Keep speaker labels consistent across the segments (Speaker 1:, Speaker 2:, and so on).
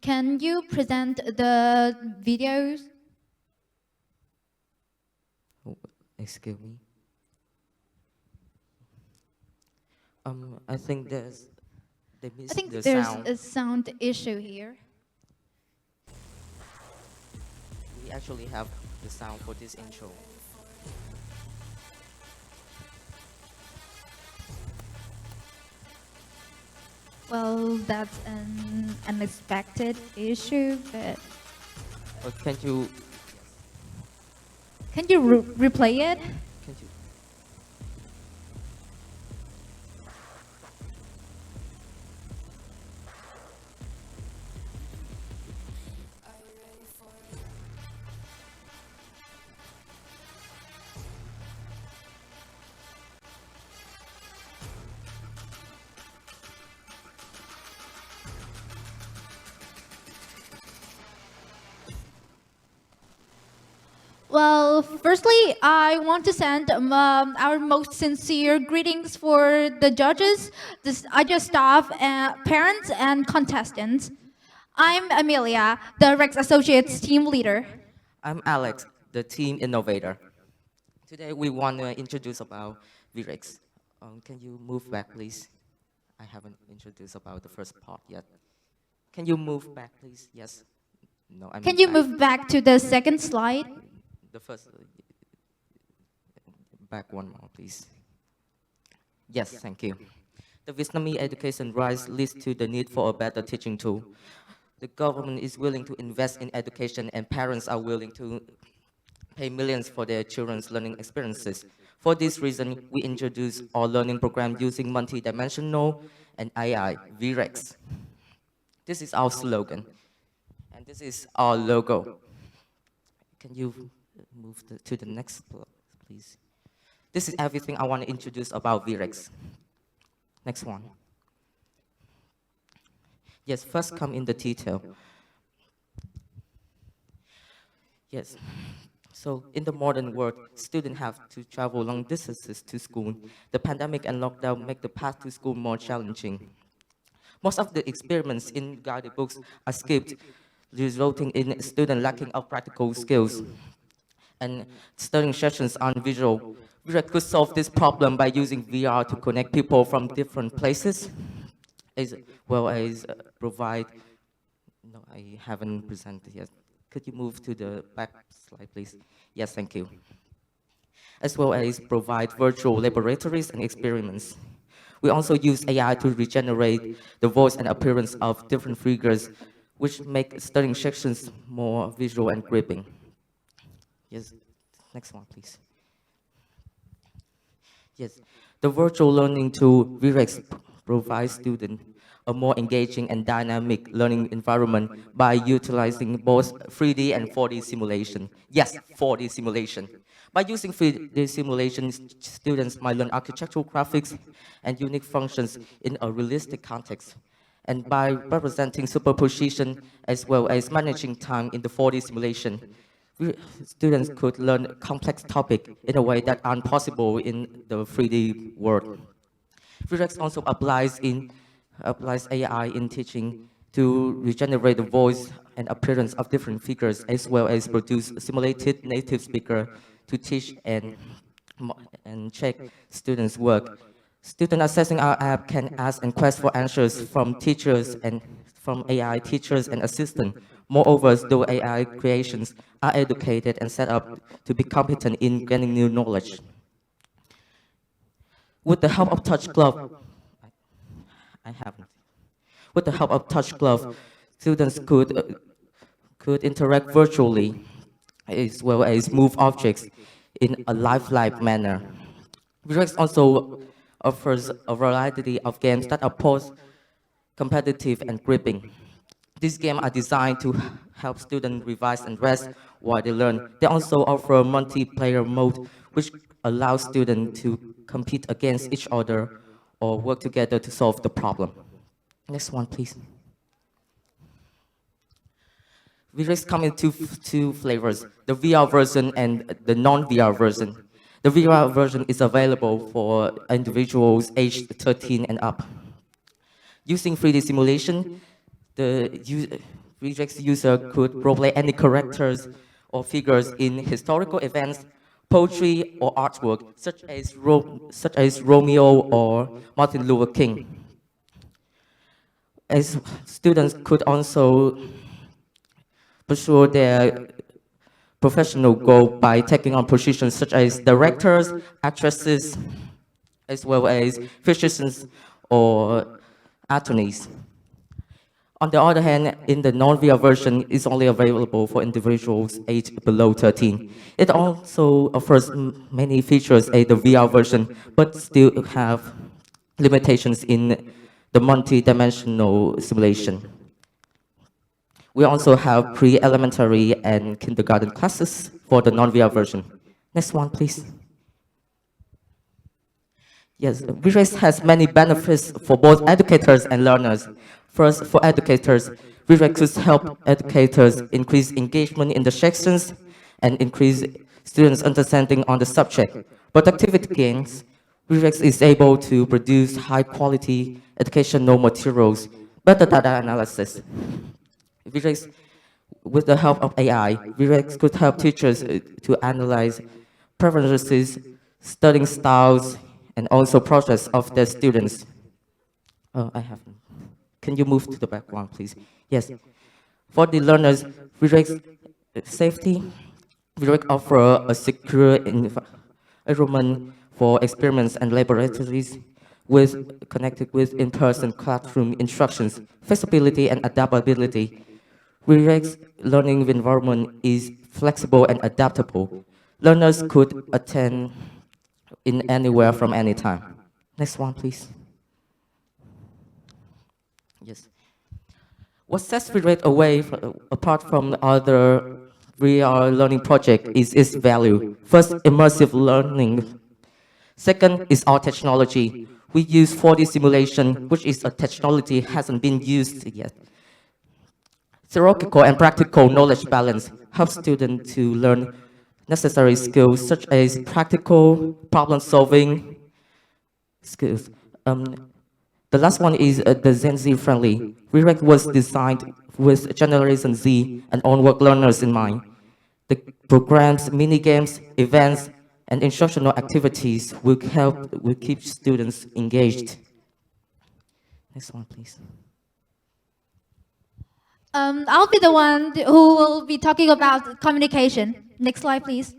Speaker 1: can you present the videos?
Speaker 2: Oh, excuse me. I think they missed the
Speaker 1: there's
Speaker 2: sound.
Speaker 1: a sound issue here.
Speaker 2: We actually have the sound for this intro.
Speaker 1: Well, that's an unexpected issue, but
Speaker 2: Can you
Speaker 1: replay it?
Speaker 2: can you
Speaker 1: Well, firstly, I want to send our most sincere greetings for the judges, the IGS staff, parents, and contestants. I'm Amelia, the Rex Associates team leader.
Speaker 2: I'm Alex, the team innovator. Today we want to introduce about VREX. Can you move back, please? I haven't introduced about the first part yet. Can you move back, please? Yes. No, I mean
Speaker 1: Can you
Speaker 2: back.
Speaker 1: move back to the second slide?
Speaker 2: The first, back one more, please. Yes, thank you. The Vietnamese education rise leads to the need for a better teaching tool. The government is willing to invest in education, and parents are willing to pay millions for their children's learning experiences. For this reason, we introduce our learning program using multidimensional and AI, VREX. This is our slogan, and this is our logo. Can you move to the next, please? This is everything I want to introduce about VREX. Next one. Yes, first come in the detail. Yes, so in the modern world, students have to travel long distances to school. The pandemic and lockdown make the path to school more challenging. Most of the experiments in guided books are skipped, resulting in students lacking of practical skills. And studying sessions on visual. We could solve this problem by using VR to connect people from different places, as well as provide, no, I haven't presented yet. Could you move to the back slide, please? Yes, thank you. As well as provide virtual laboratories and experiments. We also use AI to regenerate the voice and appearance of different figures, which make studying sections more visual and gripping. Yes, next one, please. Yes, the virtual learning tool VREX provides students a more engaging and dynamic learning environment by utilizing both 3D and 4D simulation. Yes, 4D simulation. By using 3D simulation, students might learn architectural graphics and unique functions in a realistic context. And by representing superposition as well as managing time in the 4D simulation, students could learn complex topics in a way that aren't possible in the 3D world. VREX also applies AI in teaching to regenerate the voice and appearance of different figures, as well as produce simulated native speaker to teach and check students' work. Students accessing our app can ask and request for answers from teachers and from AI teachers and assistants. Moreover, those AI creations are educated and set up to be competent in gaining new knowledge. With the help of Touch Glove, I haven't. With the help of Touch Glove, students could interact virtually, as well as move objects in a lifelike manner. VREX also offers a variety of games that are both competitive and gripping. These games are designed to help students revise and rest while they learn. They also offer multiplayer mode, which allows students to compete against each other or work together to solve the problem. Next one, please. VREX come in two flavors, the VR version and the non-VR version. The VR version is available for individuals aged 13 and up. Using 3D simulation, VREX user could roleplay any characters or figures in historical events, poetry, or artwork, such as Romeo or Martin Luther King. As students could also pursue their professional goal by taking on positions such as directors, actresses, as well as physicians or attorneys. On the other hand, in the non-VR version, it's only available for individuals aged below 13. It also offers many features as the VR version, but still have limitations in the multi-dimensional simulation. We also have pre-elementary and kindergarten classes for the non-VR version. Next one, please. Yes, VREX has many benefits for both educators and learners. First, for educators, VREX could help educators increase engagement in the sections and increase students' understanding on the subject. Productivity gains, VREX is able to produce high-quality educational materials, better data analysis. VREX, with the help of AI, VREX could help teachers to analyze preferences, studying styles, and also process of their students. Oh, I haven't. Can you move to the back one, please? Yes. For the learners, VREX safety, VREX offer a secure environment for experiments and laboratories connected with in-person classroom instructions, flexibility and adaptability. VREX learning environment is flexible and adaptable. Learners could attend in anywhere from any time. Next one, please. Yes. What sets VREX apart from other VR learning projects is its value. First, immersive learning. Second is our technology. We use 4D simulation, which is a technology hasn't been used yet. Theoretical and practical knowledge balance helps students to learn necessary skills such as practical problem-solving skills. The last one is the Gen Z friendly. VREX was designed with Generation Z and onward learners in mind. The programs, mini-games, events, and instructional activities will keep students engaged. Next one, please.
Speaker 1: I'll be the one who will be talking about communication. Next slide, please.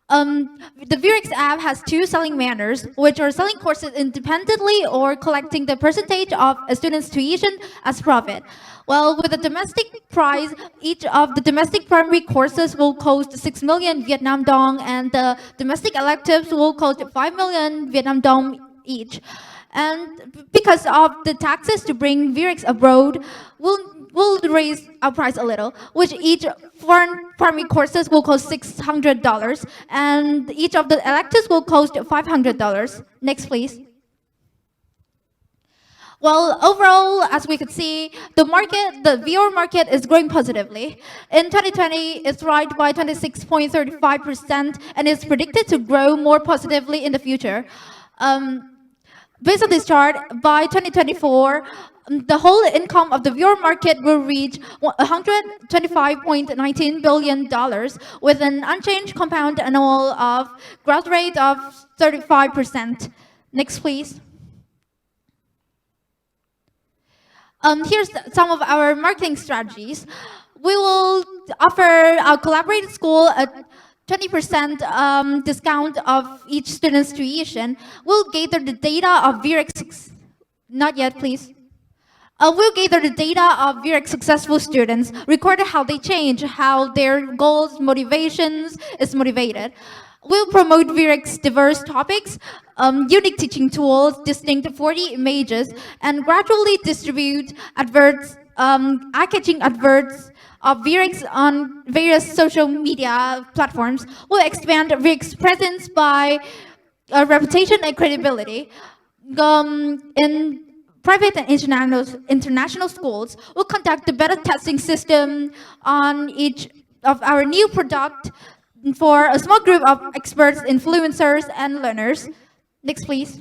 Speaker 1: The VREX app has two selling manners, which are selling courses independently or collecting the percentage of a student's tuition as profit. Well, with the domestic price, each of the domestic primary courses will cost 6 million Vietnam dong, and the domestic electives will cost 5 million Vietnam dong each. And because of the taxes to bring VREX abroad, we'll raise our price a little, which each foreign primary courses will cost $600, and each of the electives will cost $500. Next, please. Well, overall, as we could see, the VR market is growing positively. In 2020, it's rise by 26.35%, and is predicted to grow more positively in the future. Based on this chart, by 2024, the whole income of the VR market will reach $125.19 billion with an unchanged compound annual of growth rate of 35%. Next, please. Here's some of our marketing strategies. We will offer our collaborated school a 20% discount of each student's tuition. We'll gather the data of VREX. Not yet, please. We'll gather the data of VREX successful students, record how they change, how their goals, motivations is motivated. We'll promote VREX diverse topics, unique teaching tools, distinct 4D images, and gradually distribute adverts, eye-catching adverts of VREX on various social media platforms. We'll expand VREX presence by reputation and credibility. In private and international schools, we'll conduct the beta testing system on each of our new product for a small group of experts, influencers, and learners. Next, please.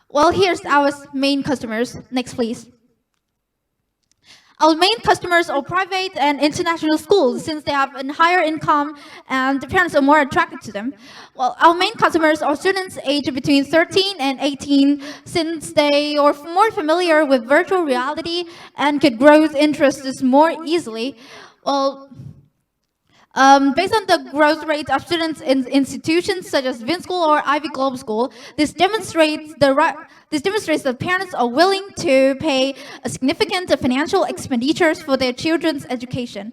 Speaker 1: Well, here's our main customers. Next, please. Our main customers are private and international schools, since they have a higher income and the parents are more attracted to them. Well, our main customers are students aged between 13 and 18, since they are more familiar with virtual reality and could grow interests more easily. Well, based on the growth rate of students in institutions such as Win School or Ivy Global School, this demonstrates that parents are willing to pay a significant financial expenditures for their children's education.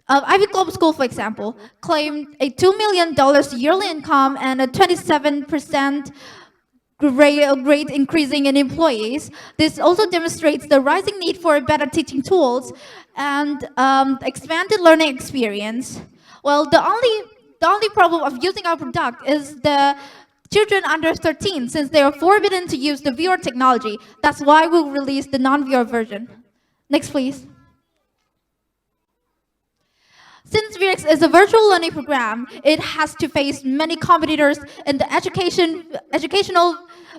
Speaker 1: Ivy Global School, for example, claimed a $2 million yearly income and a 27% rate increasing in employees. This also demonstrates the rising need for better teaching tools and expanded learning experience. Well, the only problem of using our product is the children under 13, since they are forbidden to use the VR technology. That's why we'll release the non-VR version. Next, please. Since VREX is a virtual learning program, it has to face many competitors in the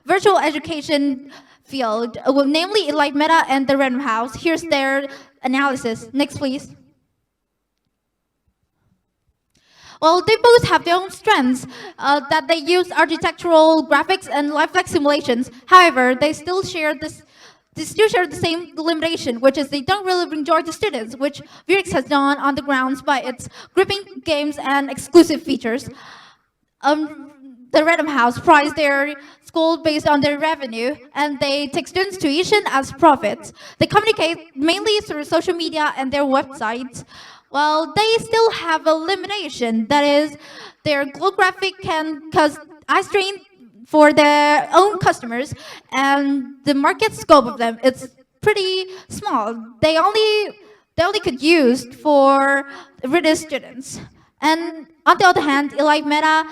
Speaker 1: virtual education field, namely like Meta and the Random House. Here's their analysis. Next, please. Well, they both have their own strengths, that they use architectural graphics and lifelike simulations. However, they still share the same limitation, which is they don't really bring joy to students, which VREX has done on the grounds by its gripping games and exclusive features. The Random House price their school based on their revenue, and they take students' tuition as profits. They communicate mainly through social media and their websites. Well, they still have a limitation, that is, their glow graphic can cause eye strain for their own customers, and the market scope of them, it's pretty small. They only could use for British students. And on the other hand, like Meta,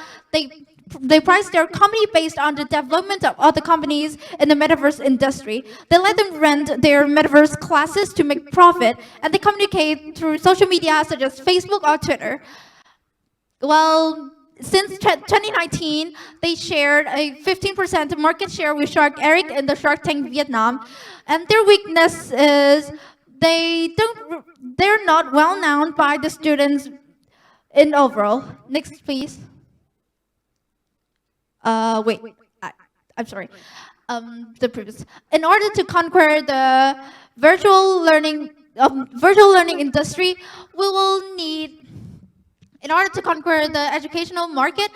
Speaker 1: they price their company based on the development of other companies in the metaverse industry. They let them rent their metaverse classes to make profit, and they communicate through social media such as Facebook or Twitter. Well, since 2019, they shared a 15% market share with Shark Eric in the Shark Tank Vietnam, and their weakness is they're not well known by the students in overall. Next, please. Wait, I'm sorry. The previous. In order to conquer the virtual learning industry, we will need. In order to conquer the educational market,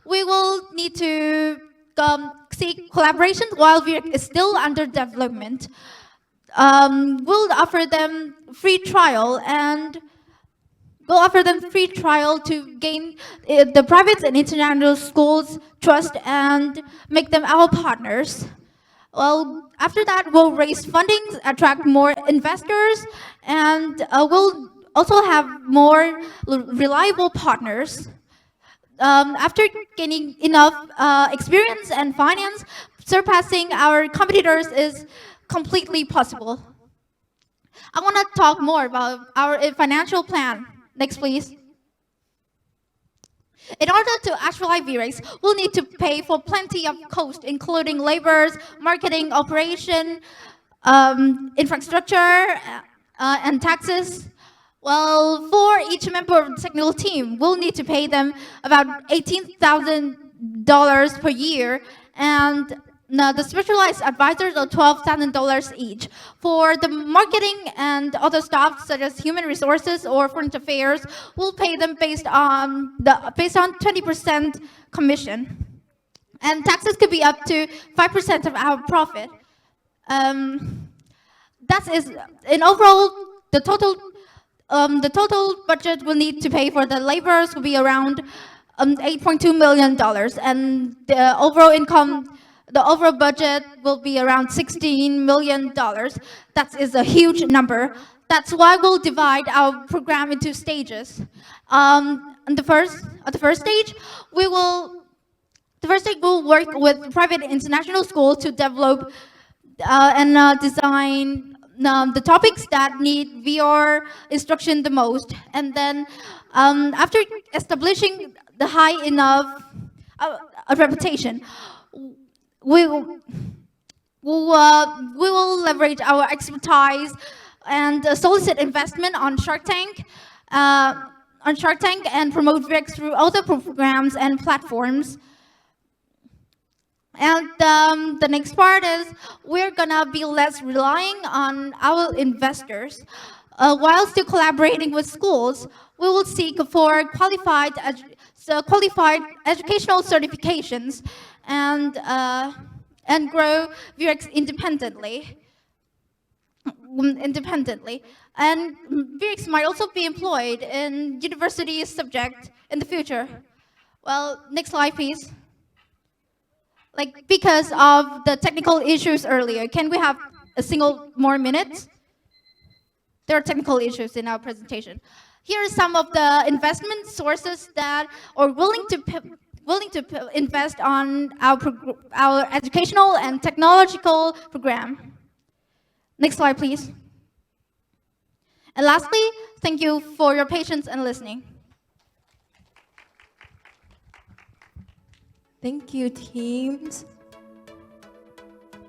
Speaker 1: we will need to seek collaboration while VREX is still under development. We'll offer them free trial to gain the private and international schools' trust and make them our partners. Well, after that, we'll raise funding, attract more investors, and we'll also have more reliable partners. After gaining enough experience and finance, surpassing our competitors is completely possible. I want to talk more about our financial plan. Next, please. In order to actualize VREX, we'll need to pay for plenty of cost, including labors, marketing, operation, infrastructure, and taxes. Well, for each member of the technical team, we'll need to pay them about $18,000 per year, and the specialized advisors are $12,000 each. For the marketing and other staff, such as human resources or foreign affairs, we'll pay them based on 20% commission, and taxes could be up to 5% of our profit. That is, in overall, the total budget we'll need to pay for the laborers will be around $8.2 million, and the overall budget will be around $16 million. That is a huge number. That's why we'll divide our program into stages. At the first stage, we'll work with private international schools to develop and design the topics that need VR instruction the most. And then after establishing the high enough reputation, we will, we will leverage our expertise and solicit investment on Shark Tank, and promote VREX through other programs and platforms. And the next part is we're gonna be less relying on our investors. While still collaborating with schools, we will seek for qualified educational certifications and grow VREX independently. And VREX might also be employed in university subject in the future. Well, next slide, please. Like, because of the technical issues earlier, can we have a single more minute? There are technical issues in our presentation. Here are some of the investment sources that are willing to invest on our educational and technological program. Next slide, please. And lastly, thank you for your patience and listening.
Speaker 3: Thank you, teams.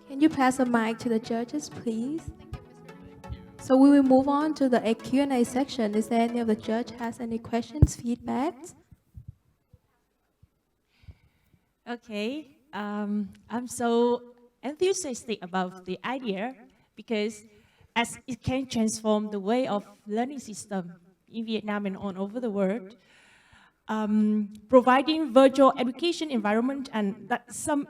Speaker 3: Can you pass the mic to the judges, please? So we will move on to the Q&A section. Is there any of the judge has any questions, feedbacks?
Speaker 4: Okay, I'm so enthusiastic about the idea because as it can transform the way of learning system in Vietnam and all over the world, providing virtual education environment and that some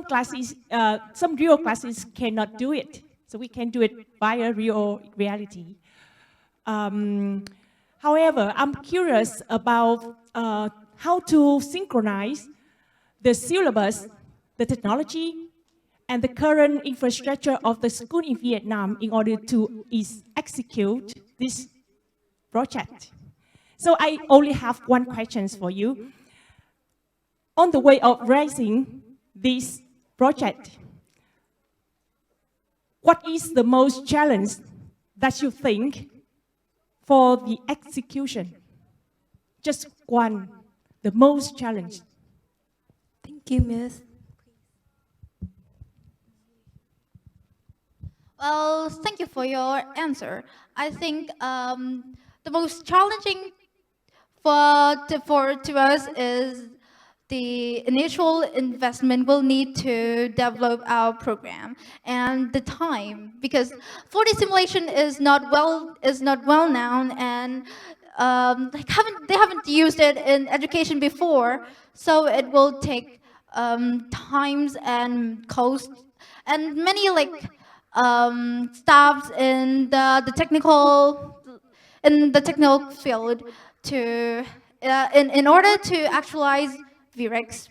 Speaker 4: classes, some real classes cannot do it. So we can do it via real reality. However, I'm curious about how to synchronize the syllabus, the technology, and the current infrastructure of the school in Vietnam in order to execute this project. So I only have one question for you. On the way of raising this project, what is the most challenge that you think for the execution? Just one, the most challenge.
Speaker 3: Thank you, Miss.
Speaker 1: Well, thank you for your answer. I think the most challenging to us is the initial investment we'll need to develop our program and the time, because 4D simulation is not well known, and they haven't used it in education before, so it will take times and cost and many staffs in the technical field to in order to actualize VREX.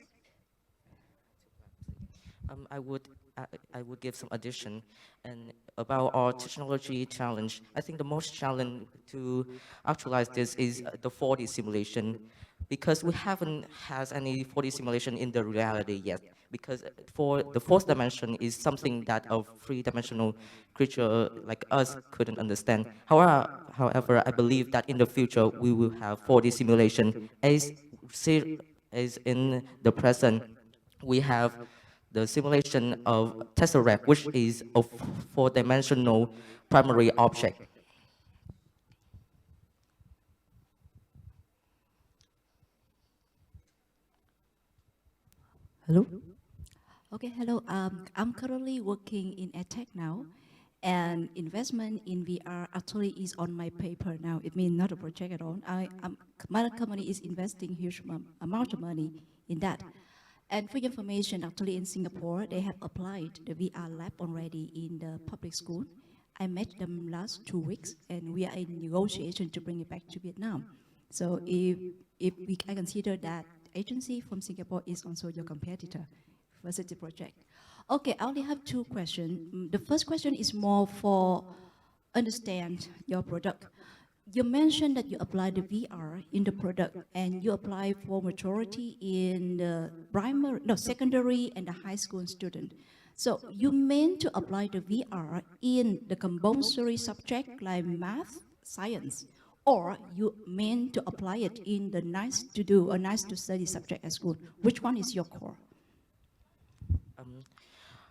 Speaker 2: I would give some addition and about our technology challenge. I think the most challenge to actualize this is the 4D simulation, because we haven't had any 4D simulation in the reality yet. Because for the fourth dimension is something that a three-dimensional creature like us couldn't understand. However, I believe that in the future we will have 4D simulation. As in the present, we have the simulation of tesseract, which is a four-dimensional primary object.
Speaker 5: Hello? Okay, hello. I'm currently working in EdTech now, and investment in VR actually is on my paper now. It means not a project at all. My company is investing huge amount of money in that. And for your information, actually in Singapore, they have applied the VR lab already in the public school. I met them last 2 weeks, and we are in negotiation to bring it back to Vietnam. So I consider that agency from Singapore is also your competitor versus the project. Okay, I only have 2 questions. The first question is more for understand your product. You mentioned that you apply the VR in the product, and you apply for majority in the secondary and the high school student. So you meant to apply the VR in the compulsory subject like math, science, or you meant to apply it in the nice to do or nice to study subject at school? Which one is your core?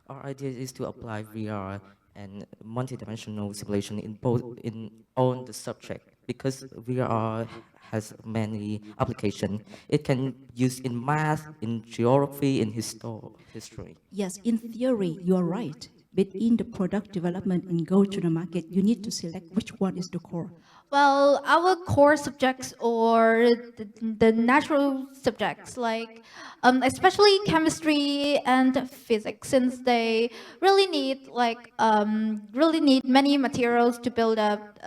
Speaker 2: Our idea is to apply VR and multidimensional simulation in both in all the subject because VR has many applications. It can use in math, in geography, in history.
Speaker 5: Yes, in theory, you are right. But in the product development and go to the market, you need to select which one is the core.
Speaker 1: Well, our core subjects or the natural subjects, like especially chemistry and physics, since they really need really need many materials to build up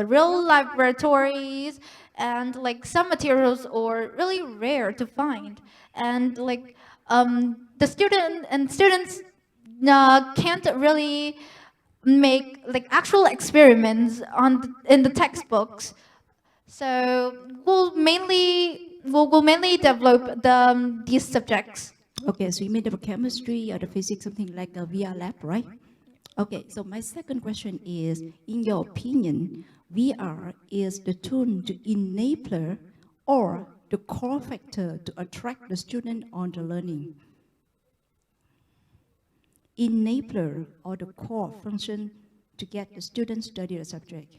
Speaker 1: real laboratories, and like some materials are really rare to find, and like the students can't really make like actual experiments in the textbooks. So we'll mainly develop these subjects.
Speaker 5: Okay, so you made the chemistry or the physics, something like a VR lab, right? Okay, so my second question is, in your opinion, VR is the tool to enabler or the core factor to attract the student on the learning? Enabler or the core function to get the student study the subject?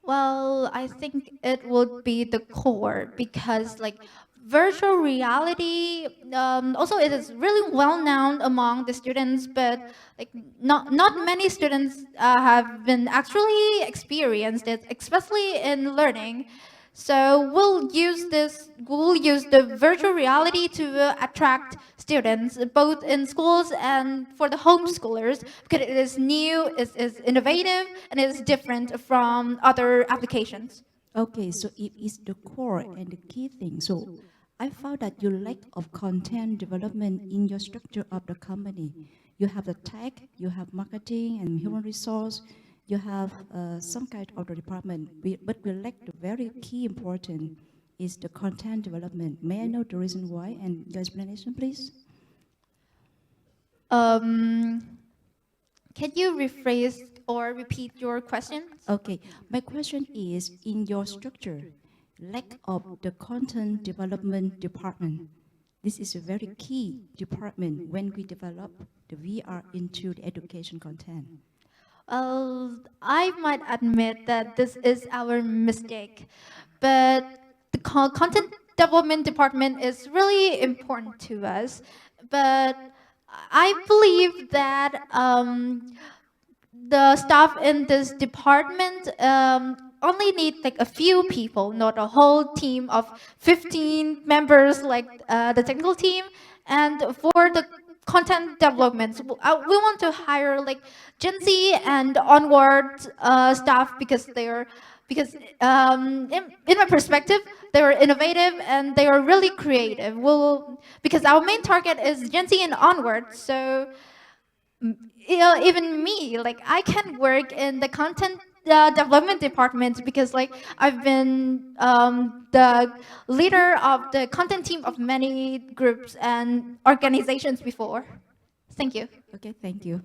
Speaker 1: Well, I think it would be the core, because like virtual reality, also it is really well known among the students, but like not many students have been actually experienced it, especially in learning. So we'll use the virtual reality to attract students, both in schools and for the homeschoolers, because it is new, it is innovative, and it is different from other applications.
Speaker 5: Okay, so it is the core and the key thing. So I found that you lack of content development in your structure of the company. You have the tech, you have marketing and human resource, you have some kind of the department, but we lack the very key important is the content development. May I know the reason why and your explanation, please?
Speaker 1: Can you rephrase or repeat your question?
Speaker 5: Okay, my question is, in your structure, lack of the content development department. This is a very key department when we develop the VR into the education content.
Speaker 1: I might admit that this is our mistake, but the content development department is really important to us. But I believe that the staff in this department only need like a few people, not a whole team of 15 members like the technical team. And for the content development, we want to hire like Gen Z and onward staff, because in my perspective, they are innovative and they are really creative. Because our main target is Gen Z and onward, so even me, like I can work in the content development department, because like I've been the leader of the content team of many groups and organizations before. Thank you.
Speaker 5: Okay, thank you.